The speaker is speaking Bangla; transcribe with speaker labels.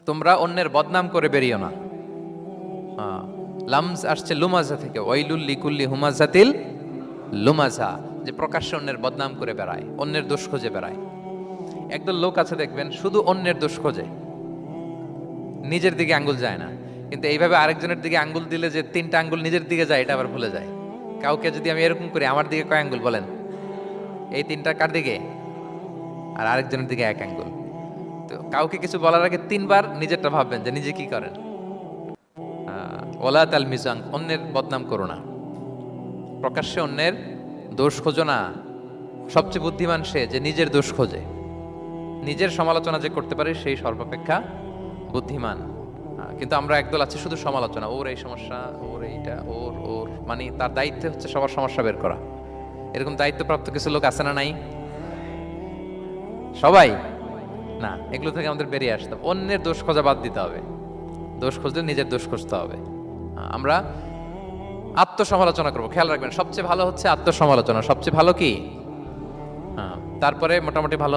Speaker 1: তোমরা অন্যের বদনাম করে বেরিও না। লামজ আসছে লুমাজা থেকে, ওয়াইলুল লিকুল্লি হুমাজাতিল লুমাজা, যে প্রকাশ্যে অন্যের বদনাম করে বেড়ায়, অন্যের দোষ খুঁজে বেড়ায়। একদল লোক আছে দেখবেন শুধু অন্যের দোষ খোঁজে, নিজের দিকে আঙ্গুল যায় না। কিন্তু এইভাবে আরেকজনের দিকে আঙ্গুল দিলে যে 3টা আঙ্গুল নিজের দিকে যায় এটা আবার ভুলে যায়। কাউকে যদি আমি এরকম করি, আমার দিকে কয় আঙ্গুল বলেন? এই 3টা কার দিকে? আর আরেকজনের দিকে 1 আঙ্গুল। তো কাউকে কিছু বলার আগে 3বার নিজেরটা ভাববেন যে নিজে কি করেন। ওলা তাল মিজাং, অন্যের বদনাম করো না, প্রকাশ্যে অন্যের দোষ খোঁজো না। সবচেয়ে বুদ্ধিমান সে যে নিজের দোষ খোঁজে। নিজের সমালোচনা যে করতে পারে সেই সর্বাপেক্ষা বুদ্ধিমান। কিন্তু আমরা একদল আছে শুধু সমালোচনা, ওর এই সমস্যা, ওর এইটা, ওর ওর মানে তার দায়িত্ব হচ্ছে সবার সমস্যা বের করা। এরকম দায়িত্বপ্রাপ্ত কিছু লোক আছে না? নাই? সবাই না, এগুলো থেকে আমাদের বেরিয়ে আসতে হবে। অন্যের দোষ খোঁজা বাদ দিতে হবে। দোষ খুঁজলে নিজের দোষ খুঁজতে হবে। আমরা আত্মসমালোচনা করবো। খেয়াল রাখবেন, সবচেয়ে ভালো হচ্ছে আত্মসমালোচনা। সবচেয়ে ভালো কি? তারপরে মোটামুটি ভালো